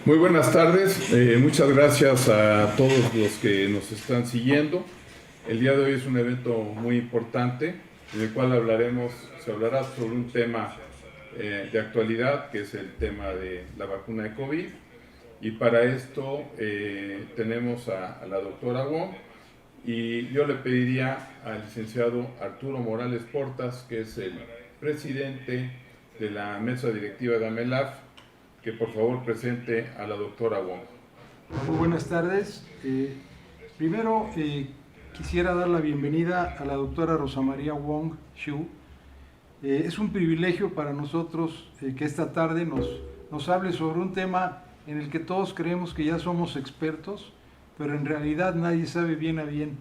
Muy buenas tardes, muchas gracias a todos los que nos están siguiendo. El día de hoy es un evento muy importante en el cual se hablará sobre un tema de actualidad, que es el tema de la vacuna de COVID. Y para esto tenemos a la doctora Wong, y yo le pediría al licenciado Arturo Morales Portas, que es el presidente de la mesa directiva de AMELAF, que por favor presente a la doctora Wong. Muy buenas tardes. Primero quisiera dar la bienvenida a la doctora Rosa María Wong Xu. Es un privilegio para nosotros que esta tarde nos hable sobre un tema en el que todos creemos que ya somos expertos, pero en realidad nadie sabe bien a bien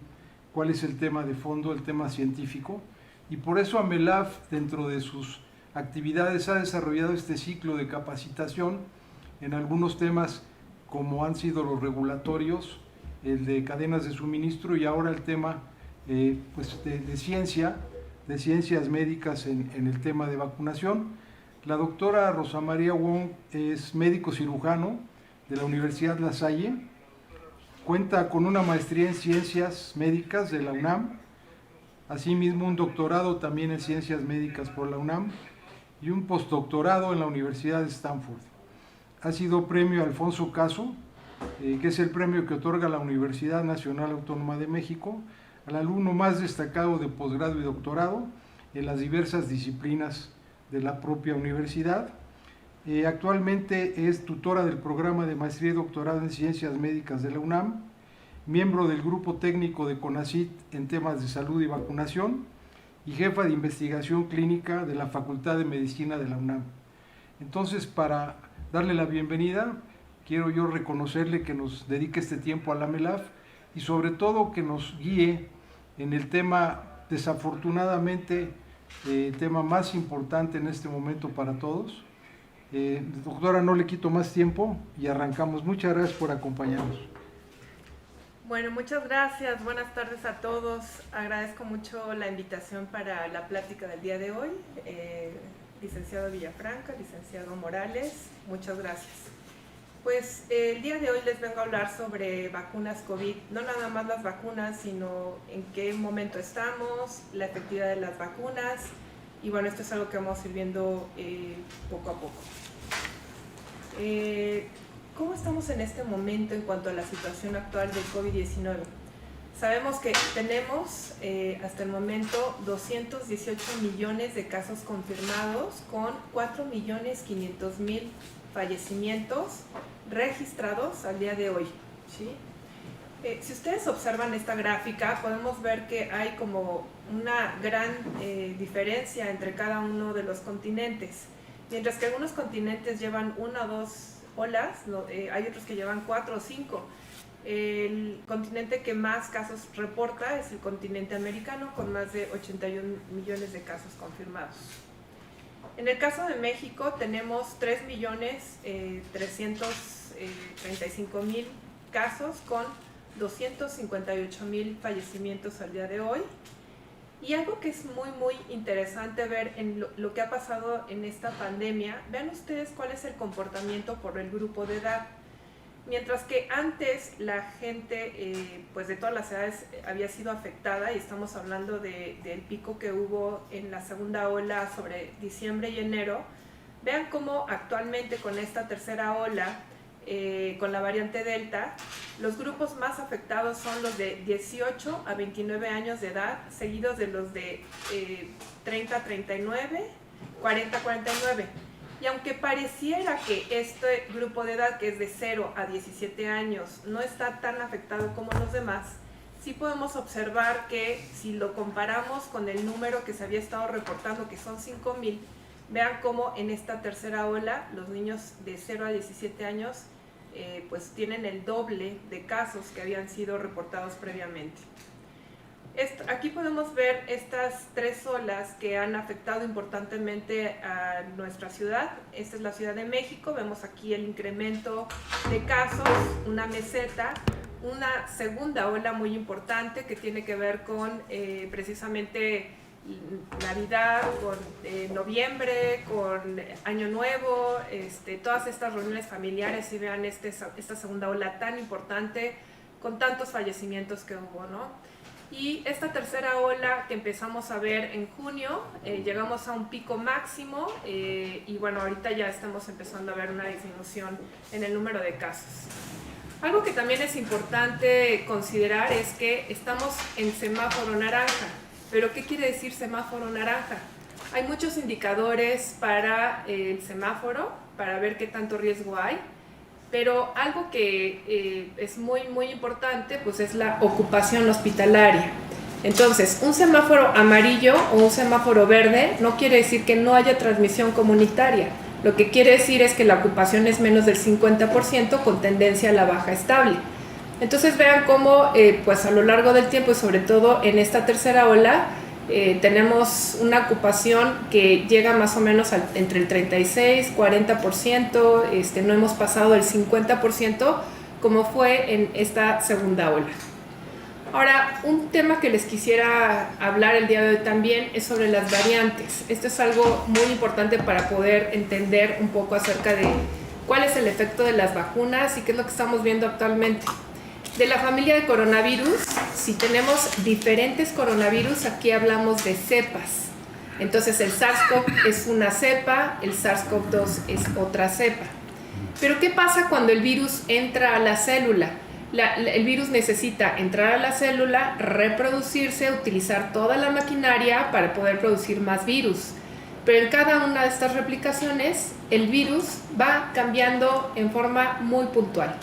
cuál es el tema de fondo, el tema científico, y por eso AMELAF, dentro de sus actividades, ha desarrollado este ciclo de capacitación en algunos temas como han sido los regulatorios, el de cadenas de suministro y ahora el tema de ciencias médicas en el tema de vacunación. La doctora Rosa María Wong es médico cirujano de la Universidad La Salle, cuenta con una maestría en ciencias médicas de la UNAM, asimismo un doctorado también en ciencias médicas por la UNAM y un postdoctorado en la Universidad de Stanford. Ha sido premio Alfonso Caso, que es el premio que otorga la Universidad Nacional Autónoma de México al alumno más destacado de posgrado y doctorado en las diversas disciplinas de la propia universidad. Actualmente es tutora del programa de maestría y doctorado en ciencias médicas de la UNAM, miembro del grupo técnico de CONACYT en temas de salud y vacunación y jefa de investigación clínica de la Facultad de Medicina de la UNAM. Entonces, para darle la bienvenida, quiero yo reconocerle que nos dedique este tiempo a la AMELAF y sobre todo que nos guíe en el tema, desafortunadamente, el tema más importante en este momento para todos. Doctora, no le quito más tiempo y arrancamos. Muchas gracias por acompañarnos. Bueno, muchas gracias. Buenas tardes a todos. Agradezco mucho la invitación para la plática del día de hoy. Licenciado Villafranca, licenciado Morales, muchas gracias. Pues el día de hoy les vengo a hablar sobre vacunas COVID, no nada más las vacunas, sino en qué momento estamos, la efectividad de las vacunas, y bueno, esto es algo que vamos a ir viendo poco a poco. ¿Cómo estamos en este momento en cuanto a la situación actual del COVID-19? Sabemos que tenemos hasta el momento 218 millones de casos confirmados con 4.500.000 fallecimientos registrados al día de hoy, ¿sí? Si ustedes observan esta gráfica, podemos ver que hay como una gran diferencia entre cada uno de los continentes. Mientras que algunos continentes llevan 1 o 2 olas, hay otros que llevan 4 o 5. El continente que más casos reporta es el continente americano, con más de 81 millones de casos confirmados. En el caso de México tenemos 3.335.000 casos con 258.000 fallecimientos al día de hoy. Y algo que es muy interesante ver en lo que ha pasado en esta pandemia, vean ustedes cuál es el comportamiento por el grupo de edad. Mientras que antes la gente pues de todas las edades había sido afectada, y estamos hablando del pico que hubo en la segunda ola sobre diciembre y enero, vean cómo actualmente con esta tercera ola, con la variante Delta, los grupos más afectados son los de 18 a 29 años de edad, seguidos de los de 30 a 39, 40 a 49. Y aunque pareciera que este grupo de edad, que es de 0 a 17 años, no está tan afectado como los demás, sí podemos observar que si lo comparamos con el número que se había estado reportando, que son 5.000, vean cómo en esta tercera ola los niños de 0 a 17 años pues tienen el doble de casos que habían sido reportados previamente. Aquí podemos ver estas 3 olas que han afectado importantemente a nuestra ciudad. Esta es la Ciudad de México, vemos aquí el incremento de casos, una meseta, una segunda ola muy importante que tiene que ver con precisamente Navidad, con noviembre, con Año Nuevo, todas estas reuniones familiares, y vean esta segunda ola tan importante, con tantos fallecimientos que hubo, ¿no? Y esta tercera ola que empezamos a ver en junio, llegamos a un pico máximo, y bueno, ahorita ya estamos empezando a ver una disminución en el número de casos. Algo que también es importante considerar es que estamos en semáforo naranja. ¿Pero qué quiere decir semáforo naranja? Hay muchos indicadores para el semáforo, para ver qué tanto riesgo hay, pero algo que es muy importante pues es la ocupación hospitalaria. Entonces, un semáforo amarillo o un semáforo verde no quiere decir que no haya transmisión comunitaria. Lo que quiere decir es que la ocupación es menos del 50% con tendencia a la baja estable. Entonces vean cómo pues a lo largo del tiempo y sobre todo en esta tercera ola tenemos una ocupación que llega más o menos entre el 36-40%, no hemos pasado el 50% como fue en esta segunda ola. Ahora, un tema que les quisiera hablar el día de hoy también es sobre las variantes. Esto es algo muy importante para poder entender un poco acerca de cuál es el efecto de las vacunas y qué es lo que estamos viendo actualmente. De la familia de coronavirus, si tenemos diferentes coronavirus, aquí hablamos de cepas. Entonces el SARS-CoV es una cepa, el SARS-CoV-2 es otra cepa. Pero ¿qué pasa cuando el virus entra a la célula? El virus necesita entrar a la célula, reproducirse, utilizar toda la maquinaria para poder producir más virus. Pero en cada una de estas replicaciones, el virus va cambiando en forma muy puntual.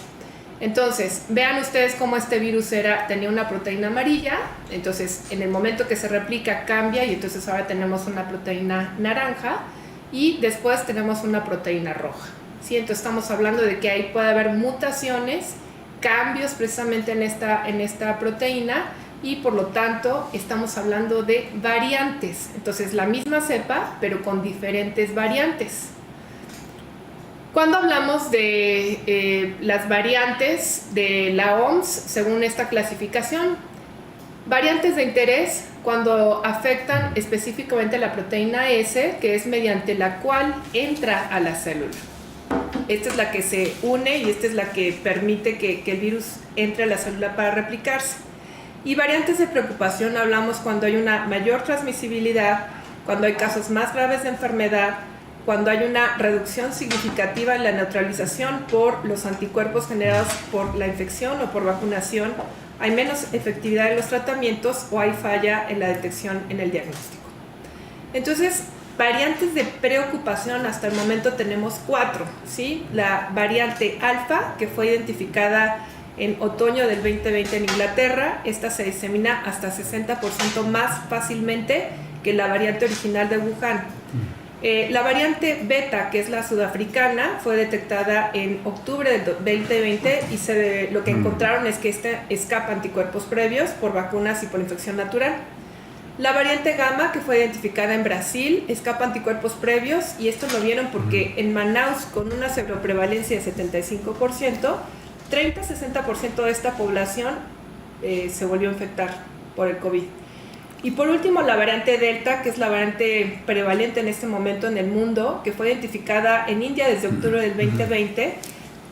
Entonces, vean ustedes cómo este virus tenía una proteína amarilla, entonces en el momento que se replica cambia y entonces ahora tenemos una proteína naranja y después tenemos una proteína roja. ¿Sí? Entonces estamos hablando de que ahí puede haber mutaciones, cambios precisamente en esta proteína y por lo tanto estamos hablando de variantes. Entonces la misma cepa pero con diferentes variantes. Cuando hablamos de las variantes de la OMS, según esta clasificación, variantes de interés cuando afectan específicamente la proteína S, que es mediante la cual entra a la célula. Esta es la que se une y esta es la que permite que el virus entre a la célula para replicarse. Y variantes de preocupación hablamos cuando hay una mayor transmisibilidad, cuando hay casos más graves de enfermedad, cuando hay una reducción significativa en la neutralización por los anticuerpos generados por la infección o por vacunación, hay menos efectividad en los tratamientos o hay falla en la detección en el diagnóstico. Entonces, variantes de preocupación hasta el momento tenemos 4, ¿sí? La variante alfa, que fue identificada en otoño del 2020 en Inglaterra, esta se disemina hasta 60% más fácilmente que la variante original de Wuhan. La variante beta, que es la sudafricana, fue detectada en octubre del 2020 y lo que encontraron es que esta escapa anticuerpos previos por vacunas y por infección natural. La variante gamma, que fue identificada en Brasil, escapa anticuerpos previos y esto lo vieron porque en Manaus, con una seroprevalencia de 75%, 30-60% de esta población se volvió a infectar por el COVID. Y por último, la variante Delta, que es la variante prevalente en este momento en el mundo, que fue identificada en India desde octubre del 2020,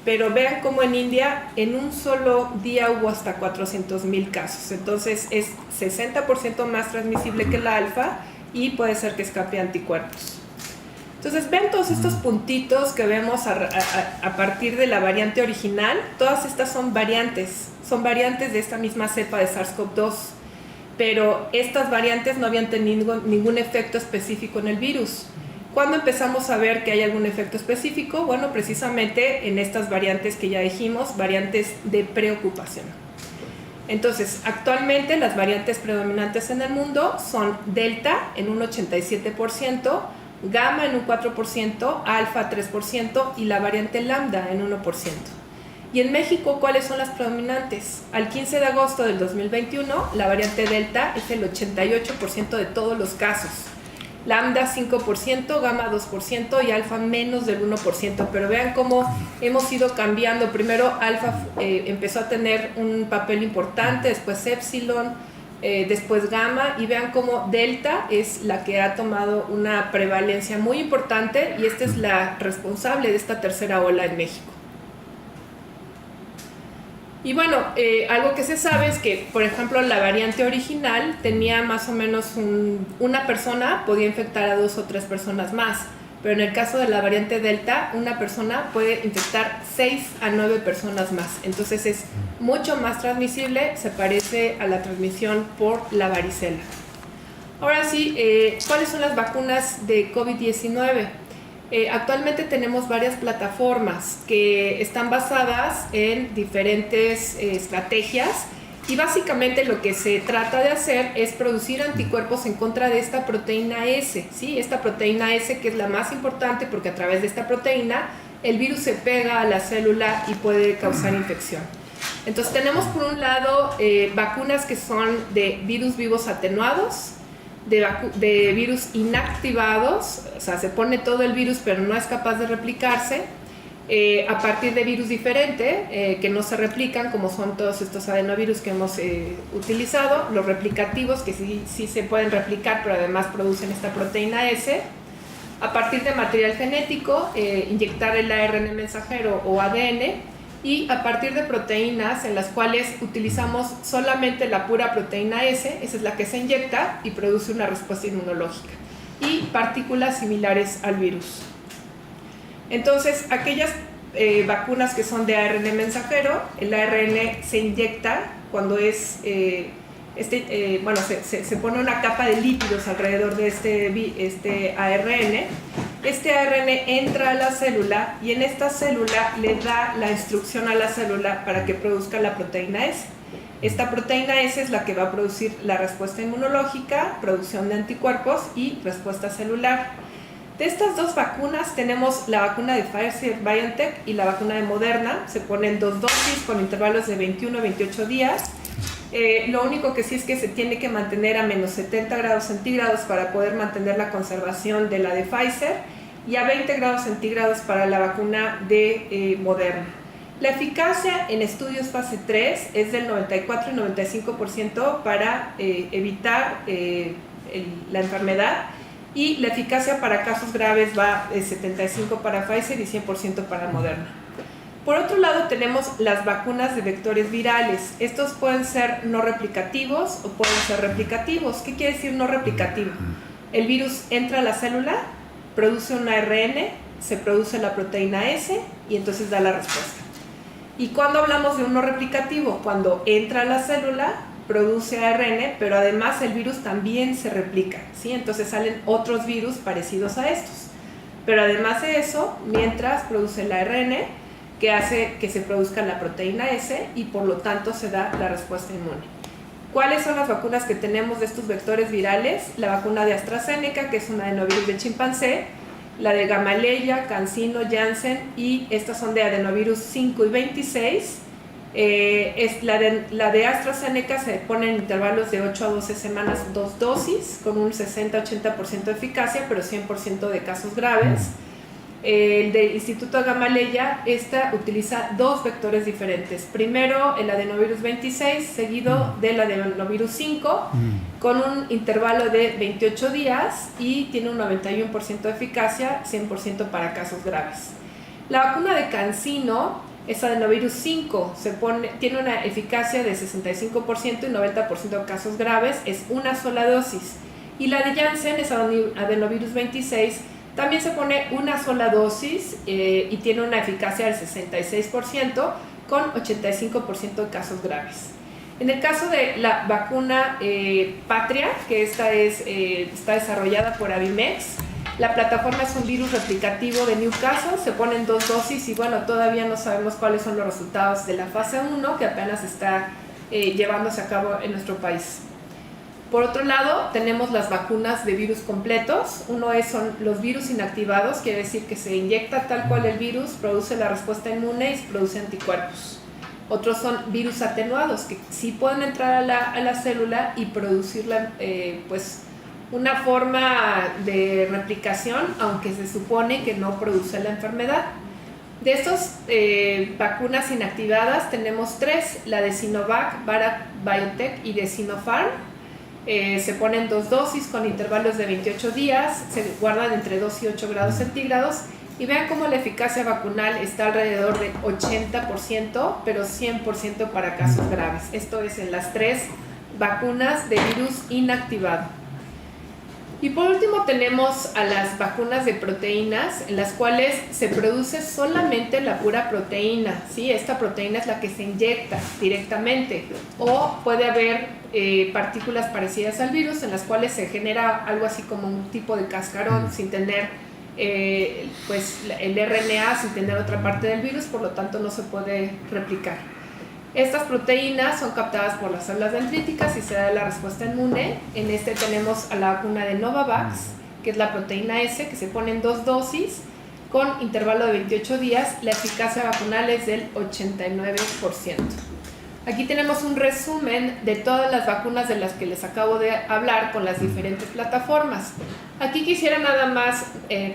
pero vean cómo en India en un solo día hubo hasta 400,000 casos. Entonces es 60% más transmisible que la alfa y puede ser que escape anticuerpos. Entonces ven todos estos puntitos que vemos a partir de la variante original. Todas estas son variantes de esta misma cepa de SARS-CoV-2. Pero estas variantes no habían tenido ningún efecto específico en el virus. ¿Cuándo empezamos a ver que hay algún efecto específico? Bueno, precisamente en estas variantes que ya dijimos, variantes de preocupación. Entonces, actualmente las variantes predominantes en el mundo son Delta en un 87%, Gamma en un 4%, Alfa 3% y la variante Lambda en 1%. Y en México, ¿cuáles son las predominantes? Al 15 de agosto del 2021, la variante Delta es el 88% de todos los casos. Lambda 5%, Gamma 2% y Alfa menos del 1%. Pero vean cómo hemos ido cambiando. Primero Alfa empezó a tener un papel importante, después Epsilon, después Gamma, y vean cómo Delta es la que ha tomado una prevalencia muy importante y esta es la responsable de esta tercera ola en México. Y bueno, algo que se sabe es que, por ejemplo, la variante original tenía más o menos una persona podía infectar a 2 o 3 personas más, pero en el caso de la variante Delta, una persona puede infectar 6 a 9 personas más. Entonces es mucho más transmisible, se parece a la transmisión por la varicela. Ahora sí, ¿cuáles son las vacunas de COVID-19? Actualmente tenemos varias plataformas que están basadas en diferentes estrategias y básicamente lo que se trata de hacer es producir anticuerpos en contra de esta proteína S, ¿sí? Esta proteína S que es la más importante porque a través de esta proteína el virus se pega a la célula y puede causar infección. Entonces tenemos por un lado vacunas que son de virus vivos atenuados, de virus inactivados, o sea, se pone todo el virus pero no es capaz de replicarse, a partir de virus diferente que no se replican, como son todos estos adenovirus que hemos utilizado, los replicativos que sí se pueden replicar pero además producen esta proteína S, a partir de material genético, inyectar el ARN mensajero o ADN, y a partir de proteínas en las cuales utilizamos solamente la pura proteína S, esa es la que se inyecta y produce una respuesta inmunológica, y partículas similares al virus. Entonces, aquellas vacunas que son de ARN mensajero, el ARN se inyecta cuando es, se pone una capa de lípidos alrededor de este ARN. Este ARN entra a la célula y en esta célula le da la instrucción a la célula para que produzca la proteína S. Esta proteína S es la que va a producir la respuesta inmunológica, producción de anticuerpos y respuesta celular. De estas 2 vacunas tenemos la vacuna de Pfizer-BioNTech y la vacuna de Moderna. Se ponen 2 dosis con intervalos de 21 a 28 días. Lo único que sí es que se tiene que mantener a menos 70 grados centígrados para poder mantener la conservación de la de Pfizer y a 20 grados centígrados para la vacuna de Moderna. La eficacia en estudios fase 3 es del 94 y 95% para evitar la enfermedad, y la eficacia para casos graves va de 75% para Pfizer y 100% para Moderna. Por otro lado tenemos las vacunas de vectores virales. Estos pueden ser no replicativos o pueden ser replicativos. ¿Qué quiere decir no replicativo? El virus entra a la célula, produce un ARN, se produce la proteína S y entonces da la respuesta. ¿Y cuando hablamos de un no replicativo? Cuando entra a la célula, produce ARN, pero además el virus también se replica, ¿sí? Entonces salen otros virus parecidos a estos. Pero además de eso, mientras produce el ARN, que hace que se produzca la proteína S y por lo tanto se da la respuesta inmune. ¿Cuáles son las vacunas que tenemos de estos vectores virales? La vacuna de AstraZeneca, que es un adenovirus de chimpancé, la de Gamaleya, CanSino, Janssen, y estas son de adenovirus 5 y 26. La de AstraZeneca se pone en intervalos de 8 a 12 semanas 2 dosis, con un 60-80% de eficacia, pero 100% de casos graves. El del Instituto Gamaleya, esta utiliza 2 vectores diferentes. Primero el adenovirus 26, seguido del adenovirus 5, con un intervalo de 28 días y tiene un 91% de eficacia, 100% para casos graves. La vacuna de CanSino es adenovirus 5, tiene una eficacia de 65% y 90% de casos graves, es una sola dosis. Y la de Janssen es adenovirus 26, también se pone una sola dosis y tiene una eficacia del 66% con 85% de casos graves. En el caso de la vacuna Patria, que está desarrollada por Avimex, la plataforma es un virus replicativo de Newcastle, se ponen 2 dosis y bueno, todavía no sabemos cuáles son los resultados de la fase 1 que apenas está llevándose a cabo en nuestro país. Por otro lado, tenemos las vacunas de virus completos. Uno son los virus inactivados, quiere decir que se inyecta tal cual el virus, produce la respuesta inmune y produce anticuerpos. Otros son virus atenuados, que sí pueden entrar a la célula y producir una forma de replicación, aunque se supone que no produce la enfermedad. De estas vacunas inactivadas tenemos 3, la de Sinovac, BioNTech y de Sinopharm. Se ponen 2 dosis con intervalos de 28 días, se guardan entre 2 y 8 grados centígrados y vean cómo la eficacia vacunal está alrededor del 80%, pero 100% para casos graves. Esto es en las 3 vacunas de virus inactivado. Y por último tenemos a las vacunas de proteínas, en las cuales se produce solamente la pura proteína, ¿sí? Esta proteína es la que se inyecta directamente, o puede haber partículas parecidas al virus en las cuales se genera algo así como un tipo de cascarón sin tener pues el RNA, sin tener otra parte del virus, por lo tanto no se puede replicar. Estas proteínas son captadas por las células dendríticas y se da la respuesta inmune. En este tenemos a la vacuna de Novavax, que es la proteína S, que se pone en 2 dosis con intervalo de 28 días. La eficacia vacunal es del 89%. Aquí tenemos un resumen de todas las vacunas de las que les acabo de hablar con las diferentes plataformas. Aquí quisiera nada más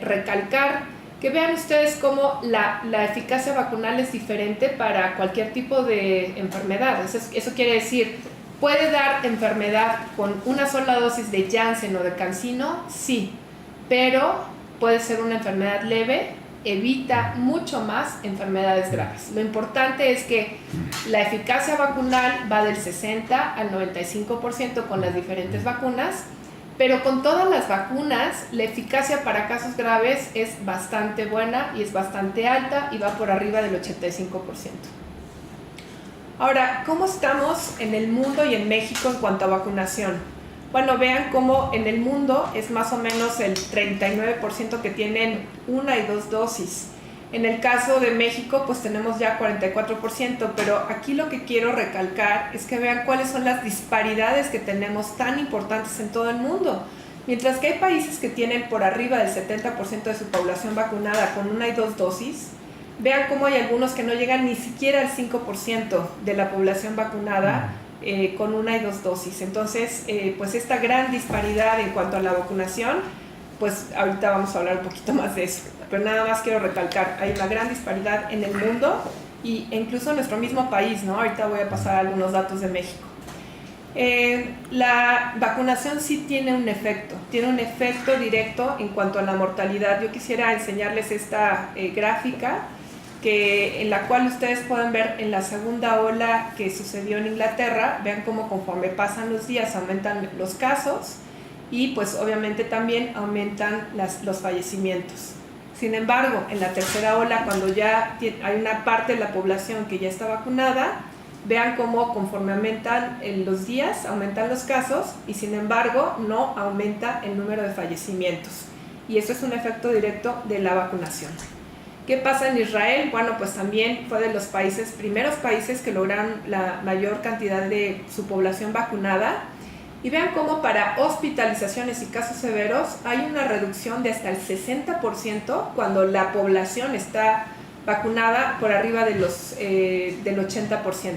recalcar que vean ustedes cómo la eficacia vacunal es diferente para cualquier tipo de enfermedad. Eso quiere decir, ¿puede dar enfermedad con una sola dosis de Janssen o de CanSino? Sí, pero puede ser una enfermedad leve, evita mucho más enfermedades graves. Lo importante es que la eficacia vacunal va del 60 al 95% con las diferentes vacunas, pero con todas las vacunas, la eficacia para casos graves es bastante buena y es bastante alta y va por arriba del 85%. Ahora, ¿cómo estamos en el mundo y en México en cuanto a vacunación? Bueno, vean cómo en el mundo es más o menos el 39% que tienen 1 y 2 dosis. En el caso de México, pues tenemos ya 44%, pero aquí lo que quiero recalcar es que vean cuáles son las disparidades que tenemos tan importantes en todo el mundo. Mientras que hay países que tienen por arriba del 70% de su población vacunada con 1 y 2 dosis, vean cómo hay algunos que no llegan ni siquiera al 5% de la población vacunada con 1 y 2 dosis. Entonces, pues esta gran disparidad en cuanto a la vacunación, pues ahorita vamos a hablar un poquito más de eso. Pero nada más quiero recalcar, hay una gran disparidad en el mundo e incluso en nuestro mismo país, ¿no? Ahorita voy a pasar algunos datos de México. La vacunación sí tiene un efecto directo en cuanto a la mortalidad. Yo quisiera enseñarles esta gráfica en la cual ustedes pueden ver en la segunda ola que sucedió en Inglaterra. Vean cómo conforme pasan los días aumentan los casos y pues obviamente también aumentan los fallecimientos. Sin embargo, en la tercera ola, cuando ya hay una parte de la población que ya está vacunada, vean cómo conforme aumentan los días, aumentan los casos y sin embargo no aumenta el número de fallecimientos. Y eso es un efecto directo de la vacunación. ¿Qué pasa en Israel? Bueno, pues también fue de los primeros países que lograron la mayor cantidad de su población vacunada. Y vean cómo para hospitalizaciones y casos severos hay una reducción de hasta el 60% cuando la población está vacunada por arriba de del 80%.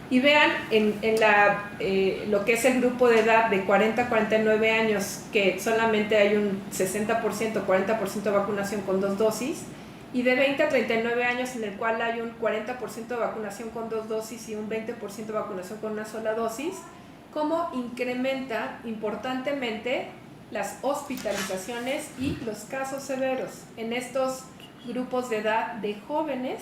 Y vean lo que es el grupo de edad de 40 a 49 años, que solamente hay un 60%, 40% de vacunación con 2 dosis, y de 20 a 39 años en el cual hay un 40% de vacunación con 2 dosis y un 20% de vacunación con una sola dosis, cómo incrementa importantemente las hospitalizaciones y los casos severos en estos grupos de edad de jóvenes,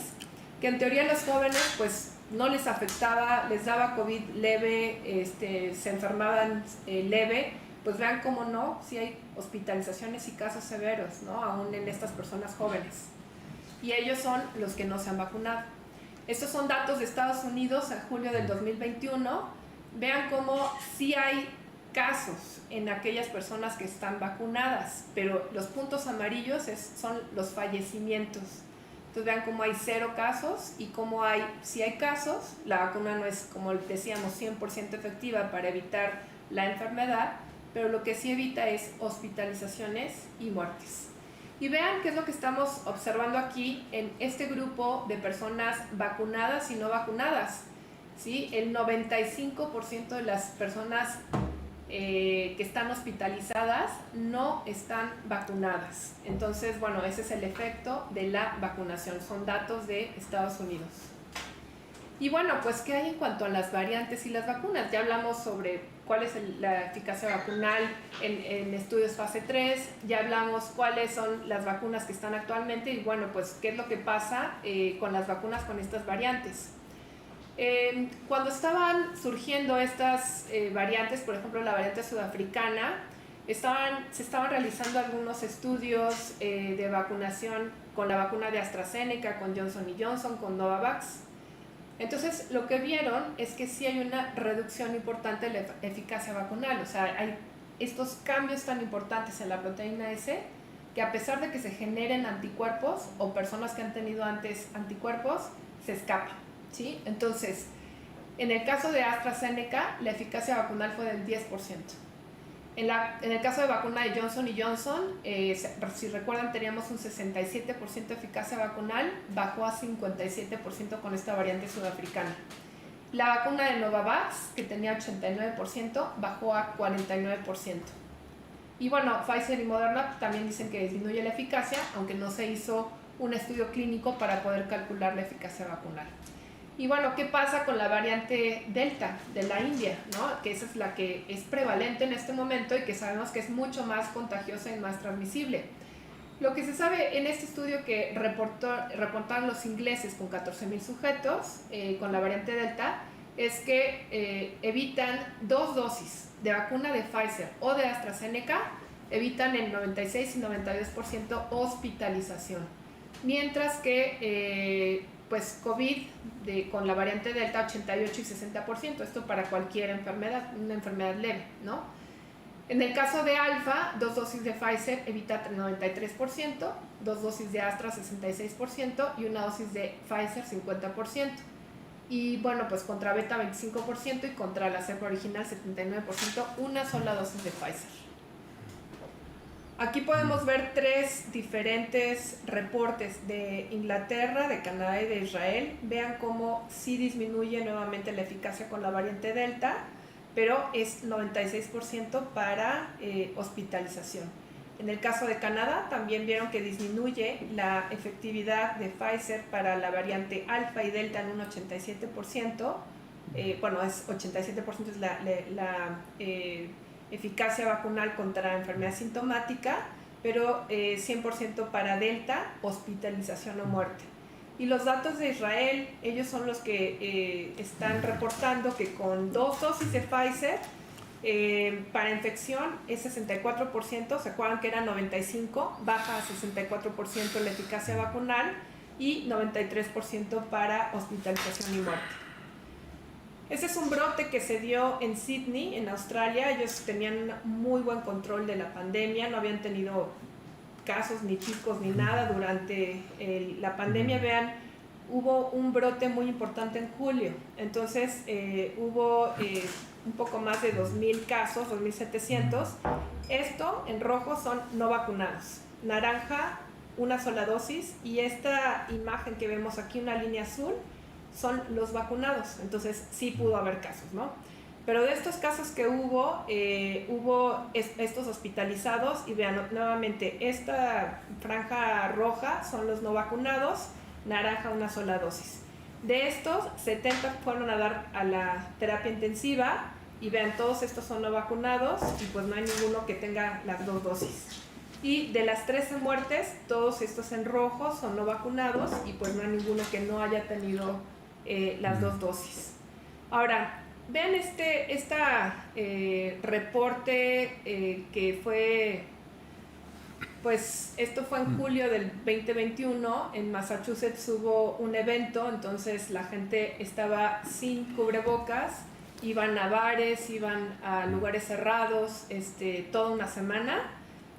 que en teoría los jóvenes pues no les afectaba, les daba COVID leve, se enfermaban leve, pues vean cómo no, si hay hospitalizaciones y casos severos, ¿no? Aún en estas personas jóvenes. Y ellos son los que no se han vacunado. Estos son datos de Estados Unidos a julio del 2021. Vean cómo sí hay casos en aquellas personas que están vacunadas, pero los puntos amarillos son los fallecimientos. Entonces vean cómo hay 0 casos y cómo si hay casos, la vacuna no es, como decíamos, 100% efectiva para evitar la enfermedad, pero lo que sí evita es hospitalizaciones y muertes. Y vean qué es lo que estamos observando aquí en este grupo de personas vacunadas y no vacunadas. ¿Sí? El 95% de las personas que están hospitalizadas no están vacunadas. Entonces, bueno, ese es el efecto de la vacunación. Son datos de Estados Unidos. Y bueno, pues, ¿qué hay en cuanto a las variantes y las vacunas? Ya hablamos sobre cuál es la eficacia vacunal en estudios fase 3, ya hablamos cuáles son las vacunas que están actualmente y bueno, pues qué es lo que pasa con las vacunas con estas variantes. Cuando estaban surgiendo estas variantes, por ejemplo la variante sudafricana, se estaban realizando algunos estudios de vacunación con la vacuna de AstraZeneca, con Johnson & Johnson, con Novavax. Entonces, lo que vieron es que sí hay una reducción importante de la eficacia vacunal. O sea, hay estos cambios tan importantes en la proteína S que a pesar de que se generen anticuerpos o personas que han tenido antes anticuerpos, se escapan, ¿sí? Entonces, en el caso de AstraZeneca, la eficacia vacunal fue del 10%. En el caso de vacuna de Johnson & Johnson, si recuerdan, teníamos un 67% de eficacia vacunal, bajó a 57% con esta variante sudafricana. La vacuna de Novavax, que tenía 89%, bajó a 49%. Y bueno, Pfizer y Moderna también dicen que disminuye la eficacia, aunque no se hizo un estudio clínico para poder calcular la eficacia vacunal. Y bueno, ¿qué pasa con la variante Delta de la India, ¿no? Que esa es la que es prevalente en este momento y que sabemos que es mucho más contagiosa y más transmisible. Lo que se sabe en este estudio que reportaron los ingleses con 14.000 sujetos con la variante Delta es que evitan 2 dosis de vacuna de Pfizer o de AstraZeneca, evitan el 96 y 92% hospitalización. Mientras que pues COVID con la variante Delta 88 y 60%, esto para cualquier enfermedad, una enfermedad leve, ¿no? En el caso de Alfa, 2 dosis de Pfizer evita 93%, 2 dosis de Astra 66% y una dosis de Pfizer 50%. Y bueno, pues contra Beta 25% y contra la cepa original 79%, una sola dosis de Pfizer. Aquí podemos ver 3 diferentes reportes de Inglaterra, de Canadá y de Israel. Vean cómo sí disminuye nuevamente la eficacia con la variante Delta, pero es 96% para hospitalización. En el caso de Canadá también vieron que disminuye la efectividad de Pfizer para la variante Alfa y Delta en un 87%. Bueno, es 87% es la eficacia vacunal contra enfermedad sintomática, pero 100% para Delta, hospitalización o muerte. Y los datos de Israel, ellos son los que están reportando que con 2 dosis de Pfizer, para infección es 64%, se acuerdan que era 95%, baja a 64% la eficacia vacunal y 93% para hospitalización y muerte. Este es un brote que se dio en Sydney, en Australia. Ellos tenían muy buen control de la pandemia, no habían tenido casos ni picos ni nada durante la pandemia. Vean, hubo un brote muy importante en julio, entonces hubo un poco más de 2.000 casos, 2.700. Esto en rojo son no vacunados, naranja una sola dosis y esta imagen que vemos aquí, una línea azul, son los vacunados, entonces sí pudo haber casos, ¿no? Pero de estos casos que hubo estos hospitalizados y vean nuevamente, esta franja roja son los no vacunados, naranja una sola dosis. De estos, 70 fueron a dar a la terapia intensiva y vean, todos estos son no vacunados y pues no hay ninguno que tenga las 2 dosis. Y de las 13 muertes, todos estos en rojo son no vacunados y pues no hay ninguno que no haya tenido las 2 dosis. Ahora, vean este reporte que fue, pues esto fue en julio del 2021, en Massachusetts hubo un evento, entonces la gente estaba sin cubrebocas, iban a bares, iban a lugares cerrados, toda una semana,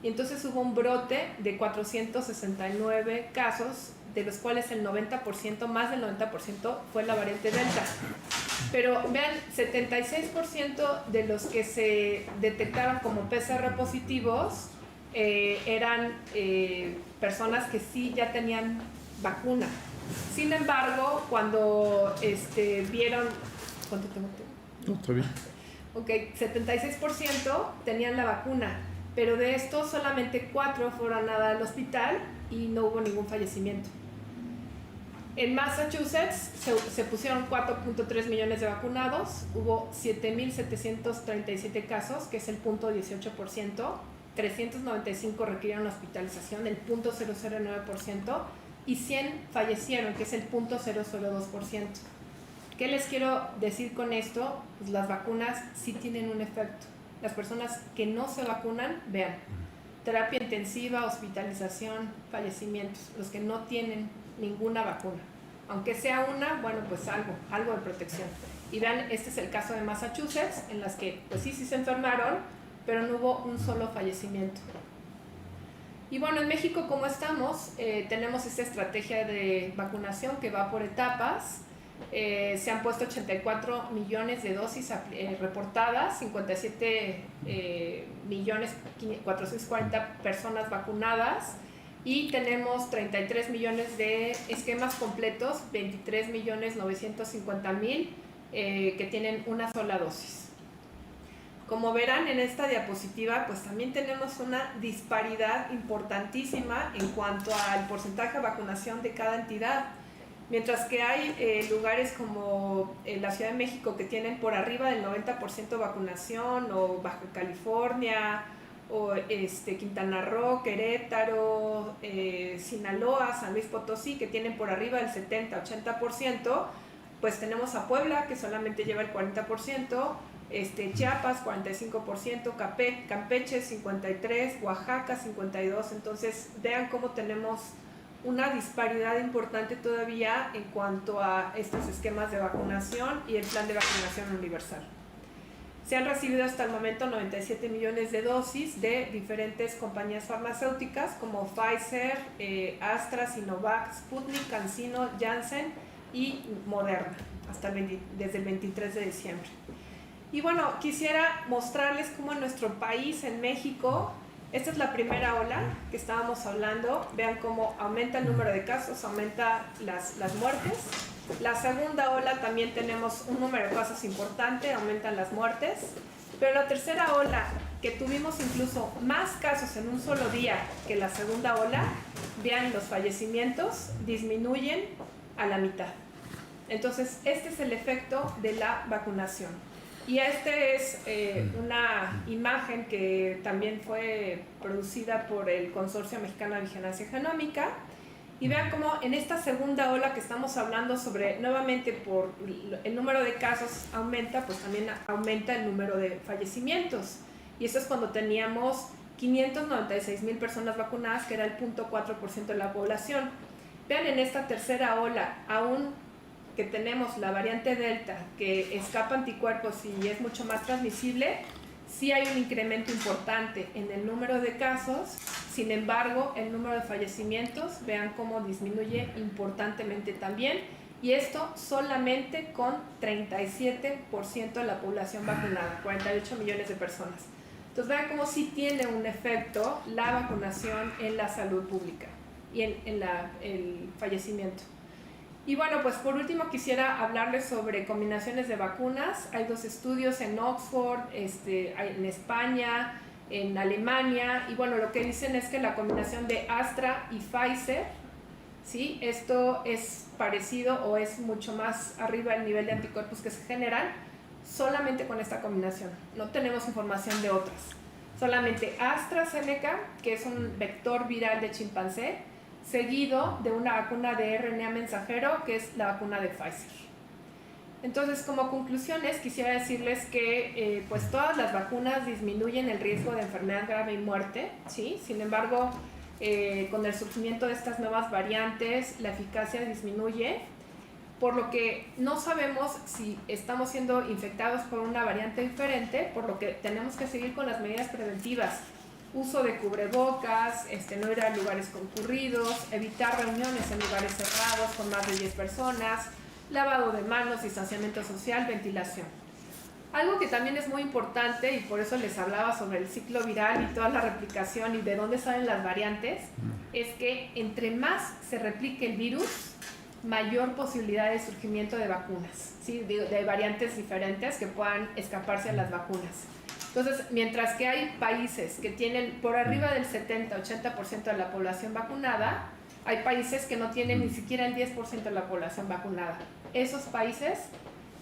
y entonces hubo un brote de 469 casos, de los cuales el 90%, más del 90% fue la variante Delta. Pero vean, 76% de los que se detectaron como PCR positivos eran personas que sí ya tenían vacuna. Sin embargo, cuando vieron... ¿Cuánto tengo? No, está bien. Ok, 76% tenían la vacuna, pero de estos solamente 4 fueron a dar al hospital y no hubo ningún fallecimiento. En Massachusetts se pusieron 4.3 millones de vacunados, hubo 7.737 casos, que es el 0.18%, 395 requirieron hospitalización, el 0.009%, y 100 fallecieron, que es el 0.002%. ¿Qué les quiero decir con esto? Pues las vacunas sí tienen un efecto. Las personas que no se vacunan, vean, terapia intensiva, hospitalización, fallecimientos, los que no tienen ninguna vacuna. Aunque sea una, bueno, pues algo de protección. Y vean, este es el caso de Massachusetts, en las que pues sí se enfermaron, pero no hubo un solo fallecimiento. Y bueno, en México, ¿cómo estamos? Tenemos esta estrategia de vacunación que va por etapas. Se han puesto 84 millones de dosis reportadas, 57 millones 440 personas vacunadas, y tenemos 33 millones de esquemas completos, 23 millones 950 mil que tienen una sola dosis. Como verán en esta diapositiva, pues también tenemos una disparidad importantísima en cuanto al porcentaje de vacunación de cada entidad. Mientras que hay lugares como la Ciudad de México que tienen por arriba del 90% vacunación, o Baja California, o Quintana Roo, Querétaro, Sinaloa, San Luis Potosí, que tienen por arriba del 70-80%, pues tenemos a Puebla, que solamente lleva el 40%, Chiapas 45%, Campeche 53%, Oaxaca 52%. Entonces vean cómo tenemos una disparidad importante todavía en cuanto a estos esquemas de vacunación y el plan de vacunación universal. Se han recibido hasta el momento 97 millones de dosis de diferentes compañías farmacéuticas como Pfizer, Astra, Sinovac, Sputnik, CanSino, Janssen y Moderna, desde el 23 de diciembre. Y bueno, quisiera mostrarles cómo en nuestro país, en México, esta es la primera ola que estábamos hablando. Vean cómo aumenta el número de casos, aumenta las muertes. La segunda ola también tenemos un número de casos importante, aumentan las muertes. Pero la tercera ola, que tuvimos incluso más casos en un solo día que la segunda ola, vean, los fallecimientos disminuyen a la mitad. Entonces, este es el efecto de la vacunación. Y este es una imagen que también fue producida por el Consorcio Mexicano de Vigilancia Genómica. Y vean cómo en esta segunda ola que estamos hablando sobre, nuevamente por el número de casos aumenta, pues también aumenta el número de fallecimientos. Y eso es cuando teníamos 596,000 personas vacunadas, que era el 0.4% de la población. Vean, en esta tercera ola, aún que tenemos la variante Delta, que escapa anticuerpos y es mucho más transmisible, sí hay un incremento importante en el número de casos. Sin embargo, el número de fallecimientos, vean cómo disminuye importantemente también, y esto solamente con 37% de la población vacunada, 48 millones de personas. Entonces vean cómo sí tiene un efecto la vacunación en la salud pública y en el fallecimiento. Y bueno, pues por último quisiera hablarles sobre combinaciones de vacunas. Hay 2 estudios en Oxford, en España, en Alemania, y bueno, lo que dicen es que la combinación de Astra y Pfizer, ¿sí? Esto es parecido o es mucho más arriba el nivel de anticuerpos que se generan solamente con esta combinación. No tenemos información de otras. Solamente AstraZeneca, que es un vector viral de chimpancé, seguido de una vacuna de RNA mensajero, que es la vacuna de Pfizer. Entonces, como conclusiones, quisiera decirles que pues todas las vacunas disminuyen el riesgo de enfermedad grave y muerte, ¿sí? Sin embargo, con el surgimiento de estas nuevas variantes, la eficacia disminuye, por lo que no sabemos si estamos siendo infectados por una variante diferente, por lo que tenemos que seguir con las medidas preventivas. Uso de cubrebocas, no ir a lugares concurridos, evitar reuniones en lugares cerrados con más de 10 personas, lavado de manos, distanciamiento social, ventilación. Algo que también es muy importante, y por eso les hablaba sobre el ciclo viral y toda la replicación y de dónde salen las variantes, es que entre más se replique el virus, mayor posibilidad de surgimiento de vacunas, ¿sí? de variantes diferentes que puedan escaparse a las vacunas. Entonces, mientras que hay países que tienen por arriba del 70-80% de la población vacunada, Hay países que no tienen ni siquiera el 10% de la población vacunada. Esos países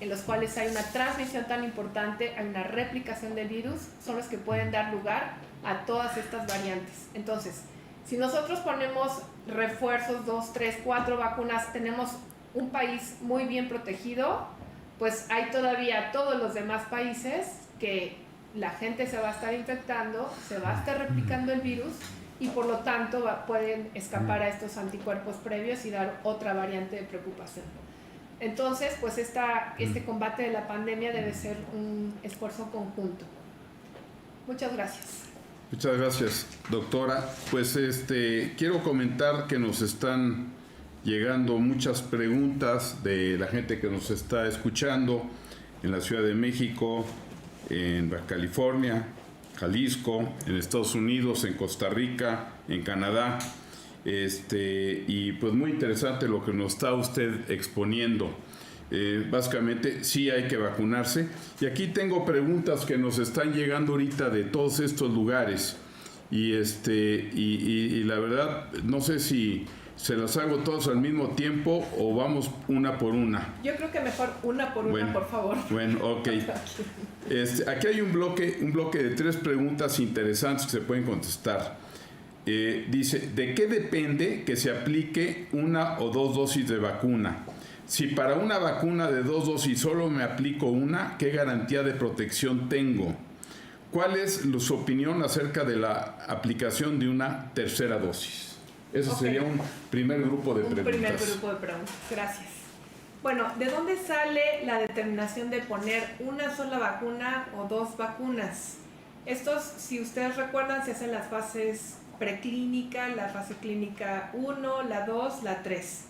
en los cuales hay una transmisión tan importante, hay una replicación del virus, son los que pueden dar lugar a todas estas variantes. Entonces, si nosotros ponemos refuerzos, 2, 3, 4 vacunas, tenemos un país muy bien protegido, pues hay todavía todos los demás países que la gente se va a estar infectando, se va a estar replicando el virus y por lo tanto pueden escapar a estos anticuerpos previos y dar otra variante de preocupación. Entonces, pues este combate de la pandemia debe ser un esfuerzo conjunto. Muchas gracias. Muchas gracias, doctora. Pues quiero comentar que nos están llegando muchas preguntas de la gente que nos está escuchando en la Ciudad de México, en Baja California, Jalisco, en Estados Unidos, en Costa Rica, en Canadá. Y pues muy interesante lo que nos está usted exponiendo. Básicamente sí hay que vacunarse. Y aquí tengo preguntas que nos están llegando ahorita de todos estos lugares. Y la verdad, no sé si se las hago todas al mismo tiempo o vamos una por una. Yo creo que mejor una por una, por favor. Bueno, ok. Aquí hay un bloque de 3 preguntas interesantes que se pueden contestar. Dice, ¿de qué depende que se aplique 1 o 2 dosis de vacuna? Si para una vacuna de 2 dosis solo me aplico una, ¿qué garantía de protección tengo? ¿Cuál es su opinión acerca de la aplicación de una tercera dosis? Ese sería un primer grupo de preguntas. Un primer grupo de preguntas, gracias. Bueno, ¿de dónde sale la determinación de poner una sola vacuna o 2 vacunas? Estos, si ustedes recuerdan, se hacen las fases preclínica, la fase clínica 1, la 2, la 3.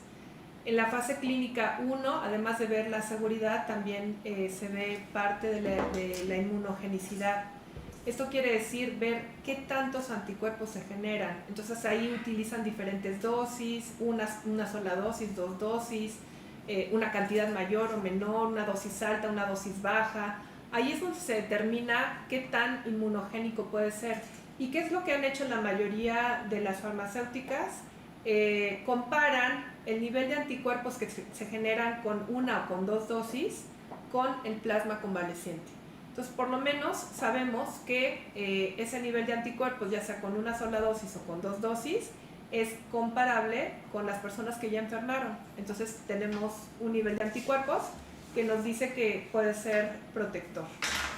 En la fase clínica 1, además de ver la seguridad, también se ve parte de la inmunogenicidad. Esto quiere decir ver qué tantos anticuerpos se generan. Entonces ahí utilizan diferentes dosis, una sola dosis, 2 dosis, una cantidad mayor o menor, una dosis alta, una dosis baja. Ahí es donde se determina qué tan inmunogénico puede ser. ¿Y qué es lo que han hecho la mayoría de las farmacéuticas? Comparan el nivel de anticuerpos que se generan con 1 o con 2 dosis con el plasma convaleciente. Entonces, por lo menos sabemos que ese nivel de anticuerpos, ya sea con una sola dosis o con 2 dosis, es comparable con las personas que ya enfermaron. Entonces, tenemos un nivel de anticuerpos que nos dice que puede ser protector.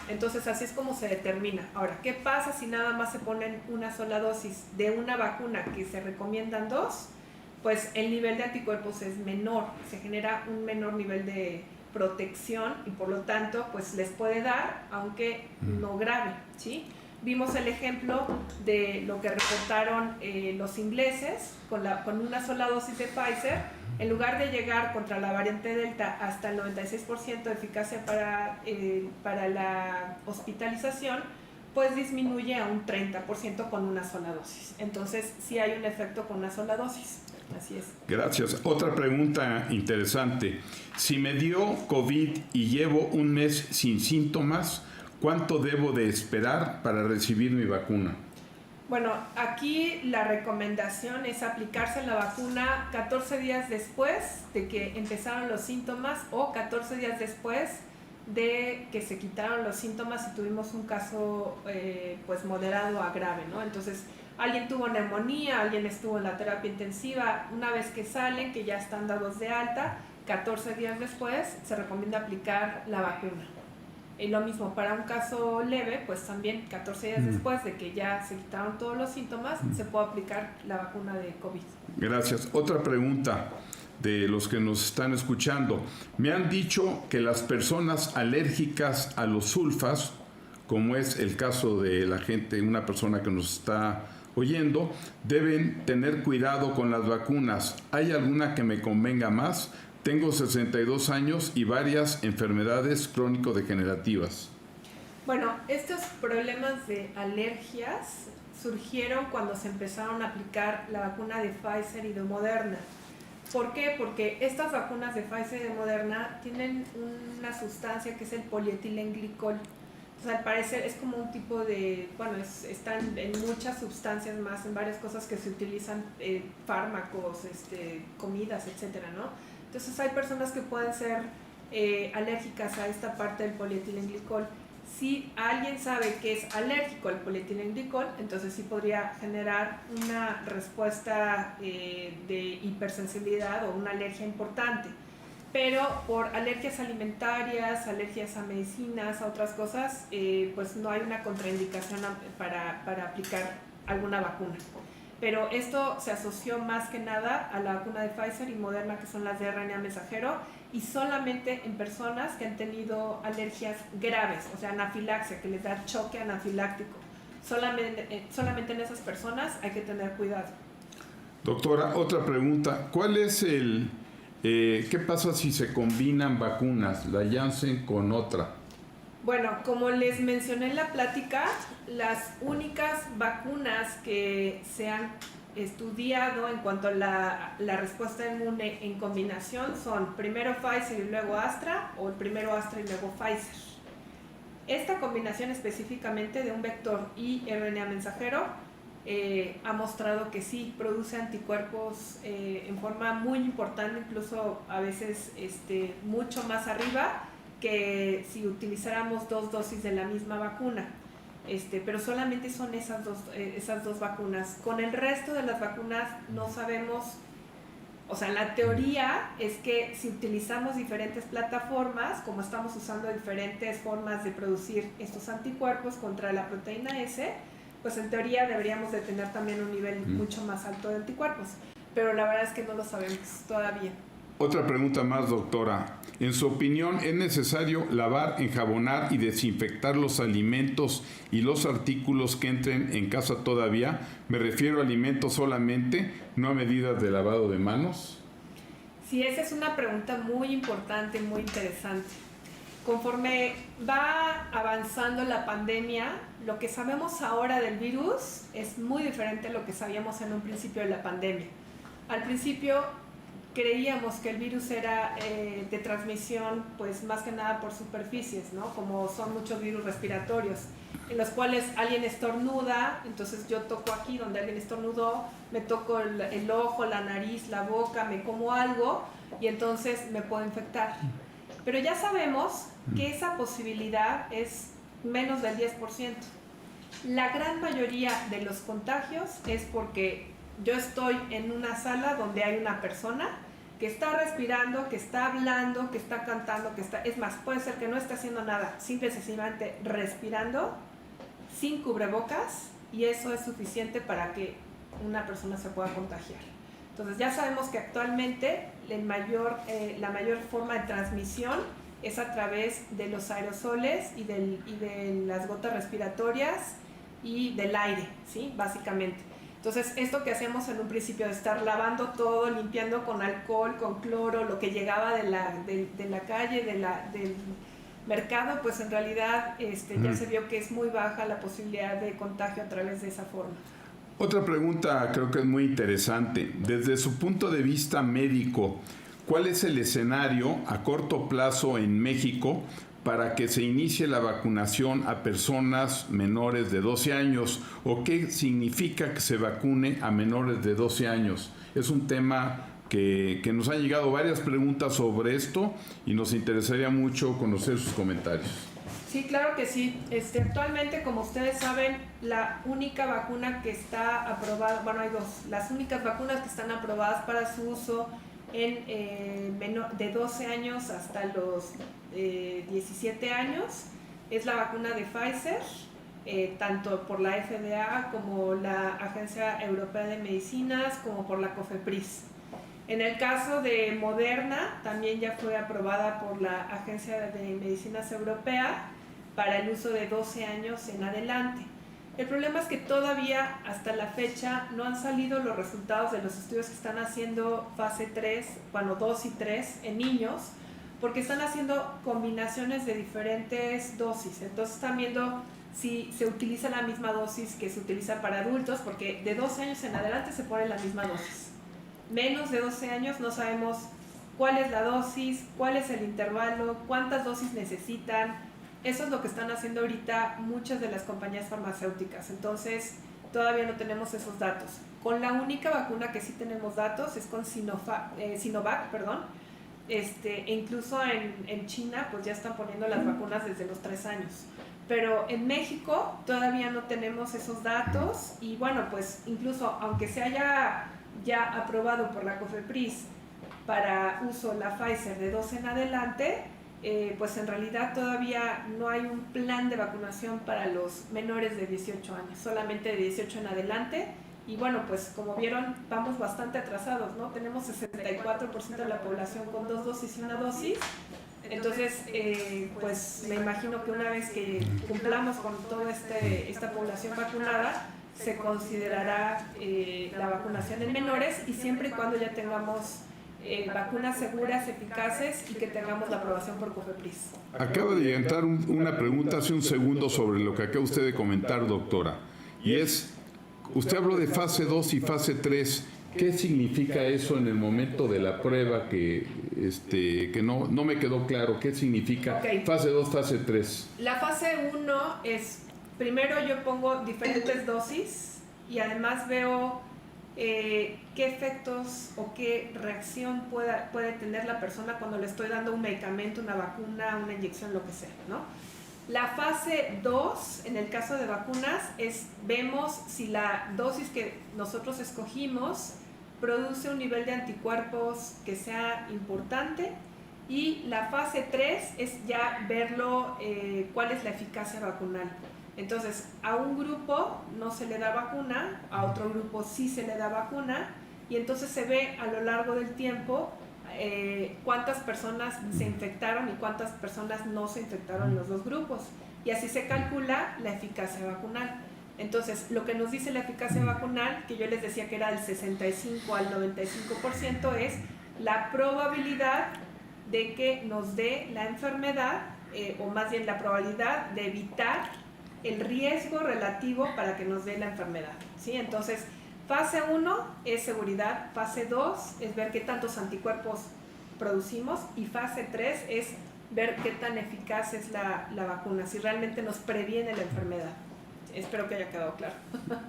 Entonces, así es como se determina. Ahora, ¿qué pasa si nada más se ponen una sola dosis de una vacuna que se recomiendan 2? Pues el nivel de anticuerpos es menor, se genera un menor nivel de protección y por lo tanto pues les puede dar, aunque no grave, ¿sí? Vimos el ejemplo de lo que reportaron los ingleses con una sola dosis de Pfizer. En lugar de llegar contra la variante Delta hasta el 96% de eficacia para la hospitalización, pues disminuye a un 30% con una sola dosis. Entonces sí hay un efecto con una sola dosis. Así es. Gracias. Otra pregunta interesante. Si me dio COVID y llevo un mes sin síntomas, ¿cuánto debo de esperar para recibir mi vacuna? Bueno, aquí la recomendación es aplicarse la vacuna 14 días después de que empezaron los síntomas o 14 días después de que se quitaron los síntomas y tuvimos un caso pues moderado a grave, ¿no? Entonces, alguien tuvo neumonía, alguien estuvo en la terapia intensiva, una vez que salen, que ya están dados de alta, 14 días después se recomienda aplicar la vacuna. Y lo mismo, para un caso leve, pues también 14 días después de que ya se quitaron todos los síntomas, se puede aplicar la vacuna de COVID. Gracias. Otra pregunta de los que nos están escuchando. Me han dicho que las personas alérgicas a los sulfas, como es el caso de la gente, una persona que nos está oyendo, deben tener cuidado con las vacunas. ¿Hay alguna que me convenga más? Tengo 62 años y varias enfermedades crónico-degenerativas. Bueno, estos problemas de alergias surgieron cuando se empezaron a aplicar la vacuna de Pfizer y de Moderna. ¿Por qué? Porque estas vacunas de Pfizer y de Moderna tienen una sustancia que es el polietilenglicol. O sea, al parecer es como un tipo de, bueno, están en muchas sustancias más, en varias cosas que se utilizan, fármacos, comidas, etcétera, ¿no? Entonces hay personas que pueden ser alérgicas a esta parte del polietilenglicol. Si alguien sabe que es alérgico al polietilenglicol, entonces sí podría generar una respuesta de hipersensibilidad o una alergia importante. Pero por alergias alimentarias, alergias a medicinas, a otras cosas, pues no hay una contraindicación para aplicar alguna vacuna. Pero esto se asoció más que nada a la vacuna de Pfizer y Moderna, que son las de RNA mensajero, y solamente en personas que han tenido alergias graves, o sea, anafilaxia, que les da choque anafiláctico. Solamente en esas personas hay que tener cuidado. Doctora, otra pregunta. ¿Cuál es qué pasa si se combinan vacunas, la Janssen con otra? Bueno, como les mencioné en la plática, las únicas vacunas que se han estudiado en cuanto a la respuesta inmune en combinación son primero Pfizer y luego Astra, o primero Astra y luego Pfizer. Esta combinación específicamente de un vector y RNA mensajero ha mostrado que sí produce anticuerpos en forma muy importante, incluso a veces mucho más arriba que si utilizáramos 2 dosis de la misma vacuna. Pero solamente son esas dos vacunas. Con el resto de las vacunas no sabemos, o sea, la teoría es que si utilizamos diferentes plataformas, como estamos usando diferentes formas de producir estos anticuerpos contra la proteína S, pues en teoría deberíamos de tener también un nivel mucho más alto de anticuerpos. Pero la verdad es que no lo sabemos todavía. Otra pregunta más, doctora. En su opinión, ¿es necesario lavar, enjabonar y desinfectar los alimentos y los artículos que entren en casa todavía? Me refiero a alimentos solamente, no a medidas de lavado de manos. Sí, esa es una pregunta muy importante, muy interesante. Conforme va avanzando la pandemia, lo que sabemos ahora del virus es muy diferente a lo que sabíamos en un principio de la pandemia. Al principio creíamos que el virus era de transmisión, pues más que nada por superficies, ¿no? Como son muchos virus respiratorios, en los cuales alguien estornuda, entonces yo toco aquí donde alguien estornudó, me toco el ojo, la nariz, la boca, me como algo y entonces me puedo infectar. Pero ya sabemos que esa posibilidad es menos del 10%. La gran mayoría de los contagios es porque yo estoy en una sala donde hay una persona que está respirando, que está hablando, que está cantando, es más, puede ser que no esté haciendo nada, simple y sencillamente respirando, sin cubrebocas, y eso es suficiente para que una persona se pueda contagiar. Entonces ya sabemos que actualmente la mayor forma de transmisión es a través de los aerosoles y de las gotas respiratorias y del aire, ¿sí? Básicamente. Entonces, esto que hacemos en un principio de estar lavando todo, limpiando con alcohol, con cloro, lo que llegaba de la calle, del mercado, pues en realidad ya se vio que es muy baja la posibilidad de contagio a través de esa forma. Otra pregunta creo que es muy interesante. Desde su punto de vista médico, ¿cuál es el escenario a corto plazo en México para que se inicie la vacunación a personas menores de 12 años? ¿O qué significa que se vacune a menores de 12 años? Es un tema que nos han llegado varias preguntas sobre esto y nos interesaría mucho conocer sus comentarios. Sí, claro que sí. Actualmente, como ustedes saben, la única vacuna que está aprobada, bueno, hay dos, las únicas vacunas que están aprobadas para su uso de 12 años hasta los 17 años es la vacuna de Pfizer, tanto por la FDA como la Agencia Europea de Medicinas, como por la COFEPRIS. En el caso de Moderna, también ya fue aprobada por la Agencia de Medicinas Europea para el uso de 12 años en adelante. El problema es que todavía hasta la fecha no han salido los resultados de los estudios que están haciendo fase 3, bueno, 2 y 3 en niños, porque están haciendo combinaciones de diferentes dosis. Entonces están viendo si se utiliza la misma dosis que se utiliza para adultos, porque de 12 años en adelante se pone la misma dosis. Menos de 12 años no sabemos cuál es la dosis, cuál es el intervalo, cuántas dosis necesitan, Eso es lo que están haciendo ahorita muchas de las compañías farmacéuticas. Entonces, todavía no tenemos esos datos. Con la única vacuna que sí tenemos datos es con Sinovac, perdón. E incluso en China pues ya están poniendo las vacunas desde los 3 años. Pero en México todavía no tenemos esos datos y bueno, pues incluso aunque se haya ya aprobado por la COFEPRIS para uso la Pfizer de 2 en adelante, pues en realidad todavía no hay un plan de vacunación para los menores de 18 años, solamente de 18 en adelante. Y bueno, pues como vieron, vamos bastante atrasados, ¿no? Tenemos 64% de la población con 2 dosis y 1 dosis. Entonces, pues me imagino que una vez que cumplamos con toda esta población vacunada, se considerará la vacunación en menores y siempre y cuando ya tengamos vacunas seguras, eficaces y que tengamos la aprobación por COFEPRIS. Acaba de entrar una pregunta hace un segundo sobre lo que acaba usted de comentar, doctora, y es, usted habló de fase 2 y fase 3. ¿Qué significa eso en el momento de la prueba que no me quedó claro? ¿Qué significa fase 2, fase 3? La fase 1 es, primero yo pongo diferentes dosis y además veo qué efectos o qué reacción puede tener la persona cuando le estoy dando un medicamento, una vacuna, una inyección, lo que sea, ¿no? La fase 2, en el caso de vacunas, vemos si la dosis que nosotros escogimos produce un nivel de anticuerpos que sea importante, y la fase 3 es ya verlo, cuál es la eficacia vacunal. Entonces, a un grupo no se le da vacuna, a otro grupo sí se le da vacuna, y entonces se ve a lo largo del tiempo cuántas personas se infectaron y cuántas personas no se infectaron en los dos grupos, y así se calcula la eficacia vacunal. Entonces, lo que nos dice la eficacia vacunal, que yo les decía que era del 65 al 95%, es la probabilidad de que nos dé la enfermedad, o más bien la probabilidad de evitar el riesgo relativo para que nos dé la enfermedad, ¿sí? Entonces, fase 1 es seguridad, fase 2 es ver qué tantos anticuerpos producimos, y fase 3 es ver qué tan eficaz es la vacuna, si realmente nos previene la enfermedad. Espero que haya quedado claro.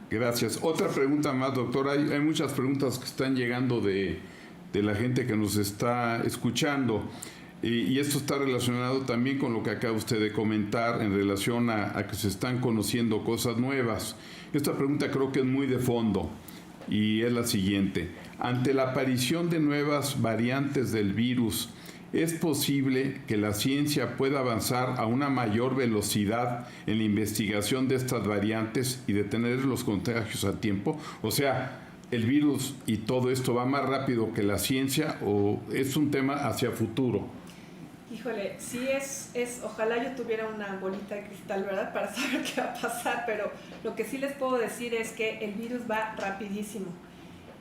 Gracias. Otra pregunta más, doctora. Hay muchas preguntas que están llegando de la gente que nos está escuchando. Y esto está relacionado también con lo que acaba usted de comentar en relación a que se están conociendo cosas nuevas. Esta pregunta creo que es muy de fondo y es la siguiente. Ante la aparición de nuevas variantes del virus, ¿es posible que la ciencia pueda avanzar a una mayor velocidad en la investigación de estas variantes y detener los contagios a tiempo? O sea, ¿el virus y todo esto va más rápido que la ciencia o es un tema hacia futuro? Híjole, sí ojalá yo tuviera una bolita de cristal, ¿verdad?, para saber qué va a pasar, pero lo que sí les puedo decir es que el virus va rapidísimo.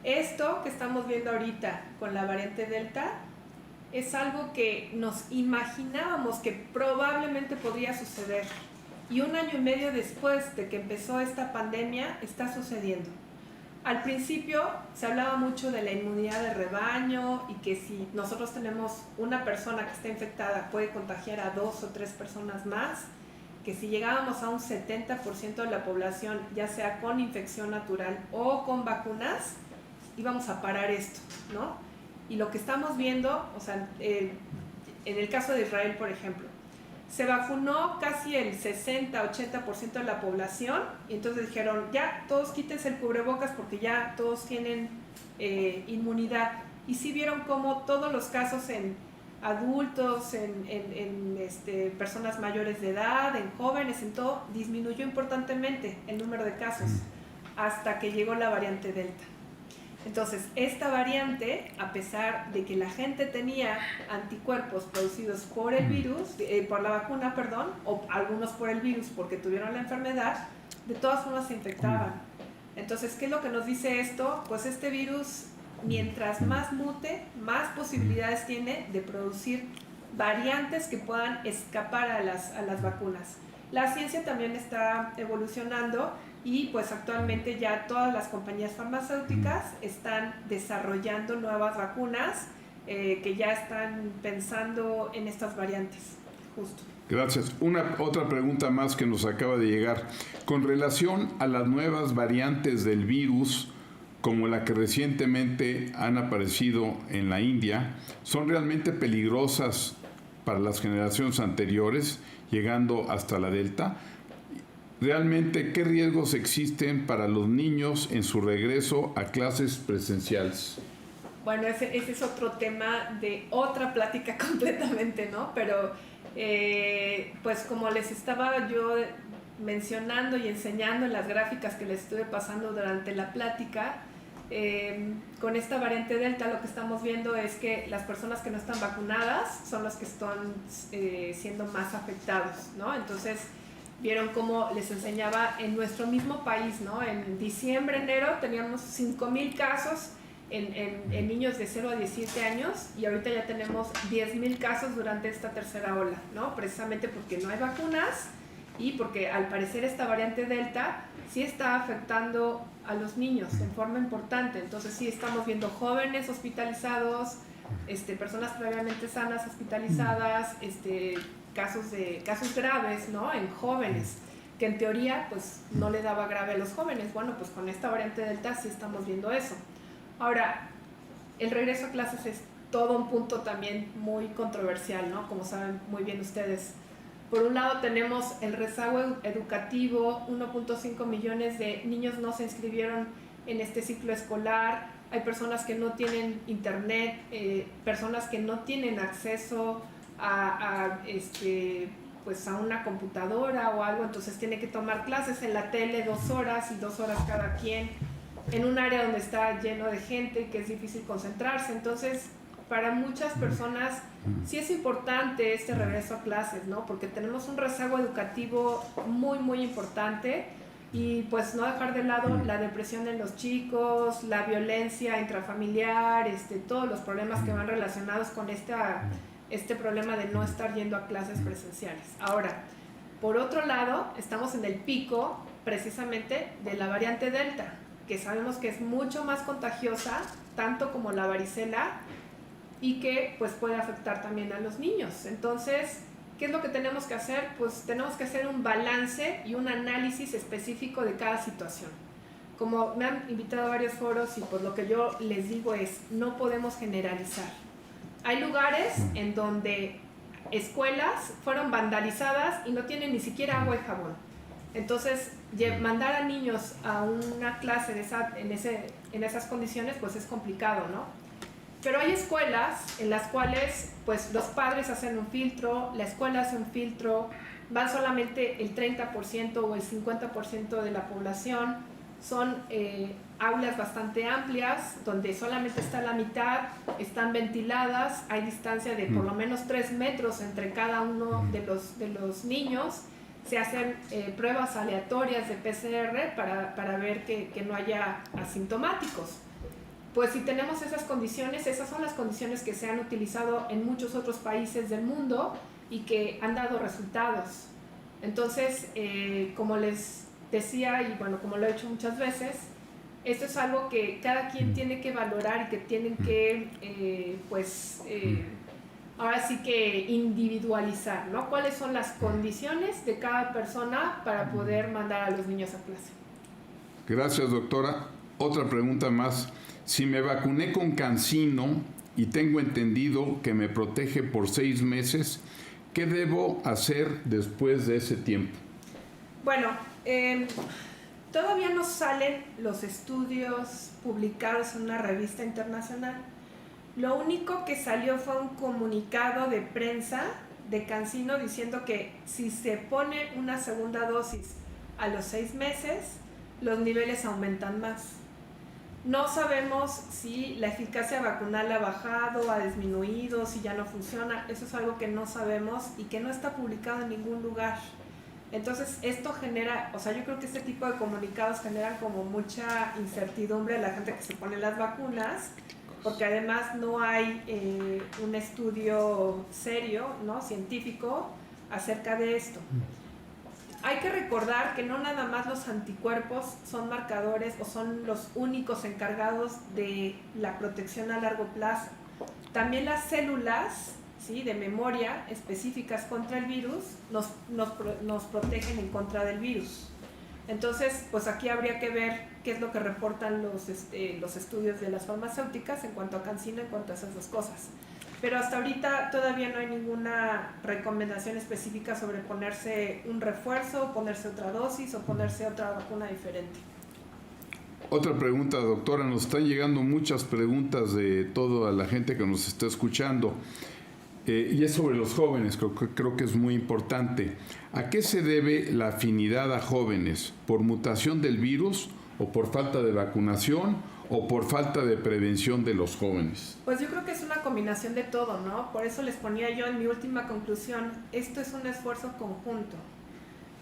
Esto que estamos viendo ahorita con la variante Delta es algo que nos imaginábamos que probablemente podría suceder, y 1 año y medio después de que empezó esta pandemia está sucediendo. Al principio se hablaba mucho de la inmunidad de rebaño y que si nosotros tenemos una persona que está infectada puede contagiar a 2 o 3 personas más, que si llegábamos a un 70% de la población, ya sea con infección natural o con vacunas, íbamos a parar esto, ¿no? Y lo que estamos viendo, o sea, en el caso de Israel, por ejemplo, se vacunó casi el 60-80% de la población, y entonces dijeron, ya, todos quítense el cubrebocas porque ya todos tienen inmunidad. Y sí vieron cómo todos los casos en adultos, en personas mayores de edad, en jóvenes, en todo, disminuyó importantemente el número de casos hasta que llegó la variante Delta. Entonces, esta variante, a pesar de que la gente tenía anticuerpos producidos por el virus, por la vacuna, perdón, o algunos por el virus porque tuvieron la enfermedad, de todas formas se infectaban. Entonces, ¿qué es lo que nos dice esto? Pues este virus, mientras más mute, más posibilidades tiene de producir variantes que puedan escapar a las vacunas. La ciencia también está evolucionando, y pues actualmente ya todas las compañías farmacéuticas están desarrollando nuevas vacunas que ya están pensando en estas variantes. justo. Gracias. Otra pregunta más que nos acaba de llegar. Con relación a las nuevas variantes del virus, como la que recientemente han aparecido en la India, ¿son realmente peligrosas para las generaciones anteriores, llegando hasta la Delta? Realmente, ¿qué riesgos existen para los niños en su regreso a clases presenciales? Bueno, ese es otro tema de otra plática completamente, ¿no? Pero pues como les estaba yo mencionando y enseñando en las gráficas que les estuve pasando durante la plática, con esta variante Delta lo que estamos viendo es que las personas que no están vacunadas son las que están siendo más afectados, ¿no? Entonces, vieron cómo les enseñaba en nuestro mismo país, ¿no? En diciembre, enero teníamos 5,000 casos en niños de 0 a 17 años y ahorita ya tenemos 10,000 casos durante esta tercera ola, ¿no? Precisamente porque no hay vacunas y porque al parecer esta variante Delta sí está afectando a los niños en forma importante. Entonces sí estamos viendo jóvenes hospitalizados, personas previamente sanas hospitalizadas, casos graves, ¿no? En jóvenes, que en teoría pues no le daba grave a los jóvenes. Bueno, pues con esta variante Delta sí estamos viendo eso. Ahora, el regreso a clases es todo un punto también muy controversial, ¿no? Como saben muy bien ustedes. Por un lado tenemos el rezago educativo, 1.5 millones de niños no se inscribieron en este ciclo escolar, hay personas que no tienen internet, personas que no tienen acceso pues a una computadora o algo, entonces tiene que tomar clases en la tele 2 horas y 2 horas cada quien, en un área donde está lleno de gente que es difícil concentrarse. Entonces, para muchas personas sí es importante este regreso a clases, ¿no? Porque tenemos un rezago educativo muy, muy importante y pues no dejar de lado la depresión en los chicos, la violencia intrafamiliar, todos los problemas que van relacionados con este problema de no estar yendo a clases presenciales. Ahora, por otro lado, estamos en el pico precisamente de la variante Delta, que sabemos que es mucho más contagiosa, tanto como la varicela, y que pues puede afectar también a los niños. Entonces, ¿qué es lo que tenemos que hacer? Pues tenemos que hacer un balance y un análisis específico de cada situación. Como me han invitado a varios foros y pues lo que yo les digo es, no podemos generalizar. Hay lugares en donde escuelas fueron vandalizadas y no tienen ni siquiera agua y jabón. Entonces, mandar a niños a una clase en esas condiciones pues es complicado, ¿no? Pero hay escuelas en las cuales pues los padres hacen un filtro, la escuela hace un filtro, van solamente el 30% o el 50% de la población, son aulas bastante amplias donde solamente está la mitad, están ventiladas, hay distancia de por lo menos 3 metros entre cada uno de los niños, se hacen pruebas aleatorias de PCR para ver que no haya asintomáticos. Pues si tenemos esas condiciones, esas son las condiciones que se han utilizado en muchos otros países del mundo y que han dado resultados. Entonces, como les decía, y bueno, como lo he hecho muchas veces, esto es algo que cada quien tiene que valorar y que tienen que, ahora sí que individualizar, ¿no? ¿Cuáles son las condiciones de cada persona para poder mandar a los niños a clase? Gracias, doctora. Otra pregunta más. Si me vacuné con CanSino y tengo entendido que me protege por 6 meses, ¿qué debo hacer después de ese tiempo? Bueno, todavía no salen los estudios publicados en una revista internacional. Lo único que salió fue un comunicado de prensa de CanSino diciendo que si se pone una segunda dosis a los 6 meses, los niveles aumentan más. No sabemos si la eficacia vacunal ha bajado, ha disminuido, si ya no funciona. Eso es algo que no sabemos y que no está publicado en ningún lugar. Entonces esto genera, yo creo que este tipo de comunicados generan como mucha incertidumbre a la gente que se pone las vacunas, porque además no hay un estudio serio, ¿no?, científico acerca de esto. Hay que recordar que no nada más los anticuerpos son marcadores o son los únicos encargados de la protección a largo plazo. También las células ¿sí?, de memoria específicas contra el virus nos protegen en contra del virus. Entonces, pues aquí habría que ver qué es lo que reportan los estudios de las farmacéuticas en cuanto a CanSino, en cuanto a esas dos cosas. Pero hasta ahorita todavía no hay ninguna recomendación específica sobre ponerse un refuerzo, ponerse otra dosis o ponerse otra vacuna diferente. Otra pregunta, doctora. Nos están llegando muchas preguntas de toda la gente que nos está escuchando. Y es sobre los jóvenes, creo que es muy importante. ¿A qué se debe la afinidad a jóvenes? ¿Por mutación del virus o por falta de vacunación o por falta de prevención de los jóvenes? Pues yo creo que es una combinación de todo, ¿no? Por eso les ponía yo en mi última conclusión, esto es un esfuerzo conjunto.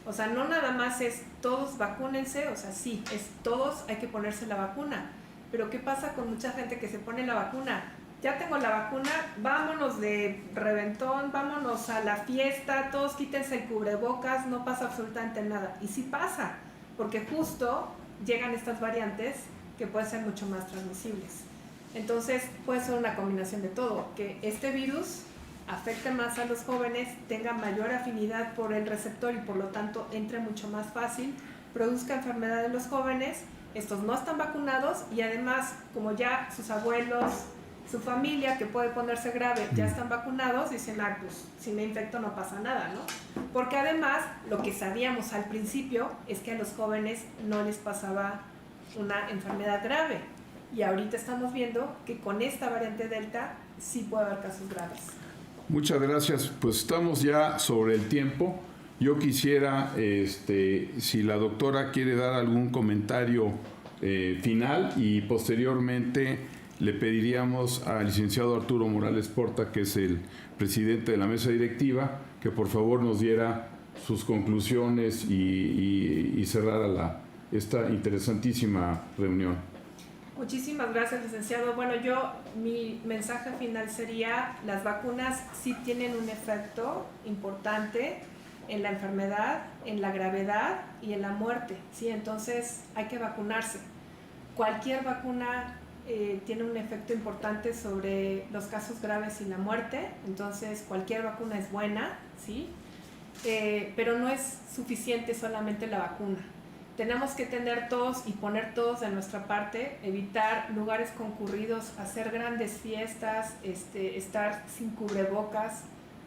O sea, no nada más es todos vacúnense, o sea, sí, es todos hay que ponerse la vacuna. Pero ¿qué pasa con mucha gente que se pone la vacuna? Ya tengo la vacuna, vámonos de reventón, vámonos a la fiesta, todos quítense el cubrebocas, no pasa absolutamente nada. Y sí pasa, porque justo llegan estas variantes que pueden ser mucho más transmisibles. Entonces puede ser una combinación de todo, que este virus afecte más a los jóvenes, tenga mayor afinidad por el receptor y por lo tanto entre mucho más fácil, produzca enfermedad en los jóvenes, estos no están vacunados y además como ya sus abuelos, su familia que puede ponerse grave ya están vacunados, dicen, pues si me infecto no pasa nada, ¿no? Porque además lo que sabíamos al principio es que a los jóvenes no les pasaba una enfermedad grave y ahorita estamos viendo que con esta variante Delta sí puede haber casos graves. Muchas gracias. Pues estamos ya sobre el tiempo. Yo quisiera, si la doctora quiere dar algún comentario final y posteriormente le pediríamos al licenciado Arturo Morales Porta, que es el presidente de la mesa directiva, que por favor nos diera sus conclusiones y cerrara esta interesantísima reunión. Muchísimas gracias, licenciado. Bueno, mi mensaje final sería, las vacunas sí tienen un efecto importante en la enfermedad, en la gravedad y en la muerte, ¿sí? Entonces hay que vacunarse. Cualquier vacuna tiene un efecto importante sobre los casos graves y la muerte, entonces cualquier vacuna es buena, ¿sí? Pero no es suficiente solamente la vacuna. Tenemos que tener todos y poner todos de nuestra parte, evitar lugares concurridos, hacer grandes fiestas, estar sin cubrebocas.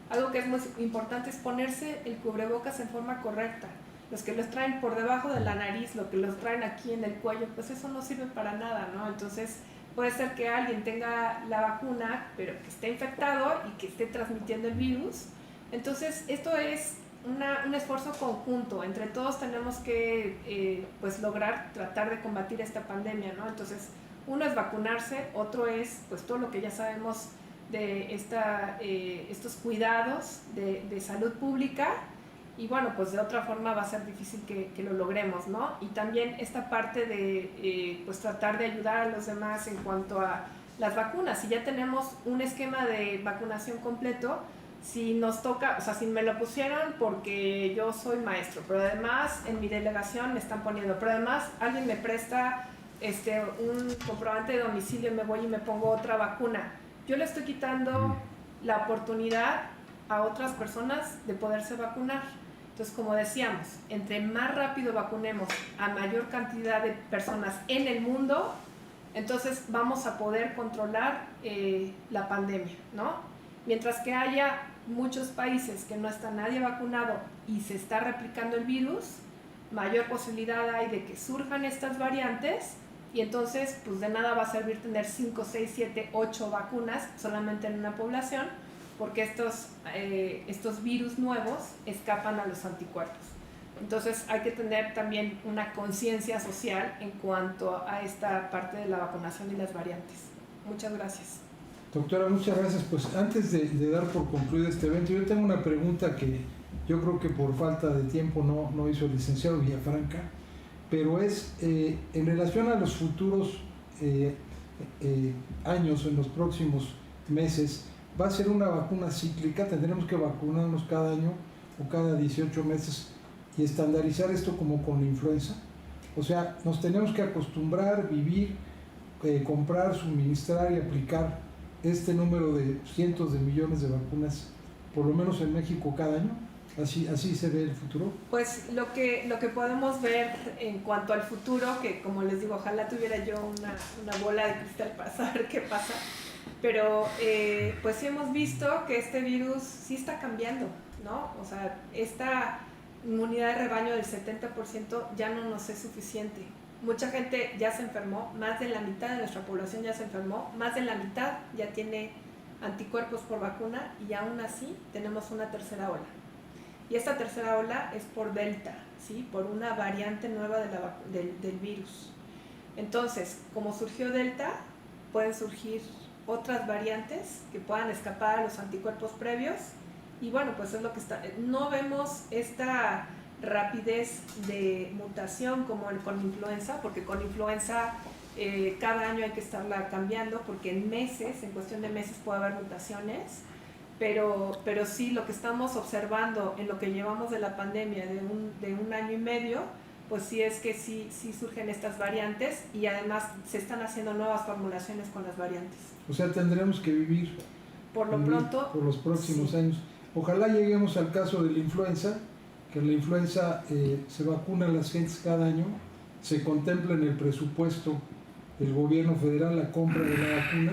Algo que es muy importante es ponerse el cubrebocas en forma correcta. Los que los traen por debajo de la nariz, los que los traen aquí en el cuello, pues eso no sirve para nada, ¿no? Entonces puede ser que alguien tenga la vacuna, pero que esté infectado y que esté transmitiendo el virus. Entonces esto es un esfuerzo conjunto. Entre todos tenemos que pues lograr tratar de combatir esta pandemia, ¿no? Entonces uno es vacunarse, otro es pues todo lo que ya sabemos de estos cuidados de salud pública. Y bueno, pues de otra forma va a ser difícil que lo logremos, ¿no? Y también esta parte de pues tratar de ayudar a los demás en cuanto a las vacunas. Si ya tenemos un esquema de vacunación completo, si nos toca, o sea, si me lo pusieron porque yo soy maestro, pero además en mi delegación me están poniendo, pero además alguien me presta un comprobante de domicilio, me voy y me pongo otra vacuna. Yo le estoy quitando la oportunidad a otras personas de poderse vacunar. Entonces, como decíamos, entre más rápido vacunemos a mayor cantidad de personas en el mundo, entonces vamos a poder controlar la pandemia, ¿no? Mientras que haya muchos países que no está nadie vacunado y se está replicando el virus, mayor posibilidad hay de que surjan estas variantes y entonces pues de nada va a servir tener 5, 6, 7, 8 vacunas solamente en una población, porque estos virus nuevos escapan a los anticuerpos. Entonces hay que tener también una conciencia social en cuanto a esta parte de la vacunación y las variantes. Muchas gracias. Doctora, muchas gracias. Pues antes de dar por concluido este evento, yo tengo una pregunta que yo creo que por falta de tiempo no hizo el licenciado Villafranca, pero es en relación a los futuros años, en los próximos meses, ¿va a ser una vacuna cíclica? ¿Tendremos que vacunarnos cada año o cada 18 meses y estandarizar esto como con la influenza? O sea, nos tenemos que acostumbrar, vivir, comprar, suministrar y aplicar este número de cientos de millones de vacunas, por lo menos en México cada año? ¿Así se ve el futuro? Pues lo que podemos ver en cuanto al futuro, que como les digo, ojalá tuviera yo una bola de cristal para saber qué pasa, pero pues sí hemos visto que este virus sí está cambiando, ¿no? O sea, esta inmunidad de rebaño del 70% ya no nos es suficiente. Mucha gente ya se enfermó, más de la mitad de nuestra población ya se enfermó, más de la mitad ya tiene anticuerpos por vacuna y aún así tenemos una tercera ola. Y esta tercera ola es por Delta, ¿sí? Por una variante nueva del virus. Entonces, como surgió Delta, pueden surgir otras variantes que puedan escapar a los anticuerpos previos. Y bueno, pues es lo que está. No vemos esta rapidez de mutación como con influenza, porque con influenza cada año hay que estarla cambiando, porque en cuestión de meses puede haber mutaciones. Pero sí, lo que estamos observando en lo que llevamos de la pandemia de un año y medio, pues sí es que sí surgen estas variantes y además se están haciendo nuevas formulaciones con las variantes. O sea, tendremos que vivir por los próximos sí. años. Ojalá lleguemos al caso de la influenza, que la influenza se vacuna a las gentes cada año, se contempla en el presupuesto del gobierno federal la compra de la vacuna,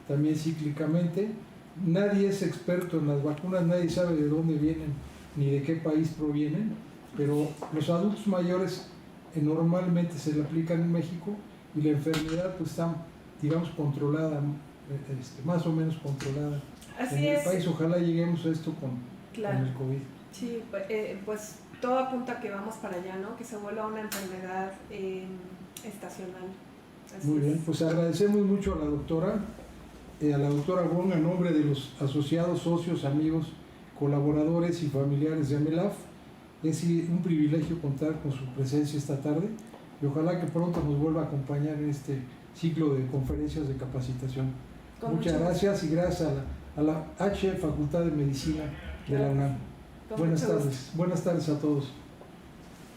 también cíclicamente. Nadie es experto en las vacunas, nadie sabe de dónde vienen ni de qué país provienen, pero los adultos mayores normalmente se le aplican en México y la enfermedad pues está, digamos, controlada, más o menos controlada Así en el es. país. Ojalá lleguemos a esto con el COVID. Sí, pues todo apunta a que vamos para allá, ¿no? Que se vuelva una enfermedad estacional. Así Muy bien, pues agradecemos mucho a la doctora Wong, a nombre de los asociados, socios, amigos, colaboradores y familiares de AMELAF. Es un privilegio contar con su presencia esta tarde y ojalá que pronto nos vuelva a acompañar en este ciclo de conferencias de capacitación. Muchas gracias y gracias a la Facultad de Medicina de la UNAM. Buenas tardes a todos.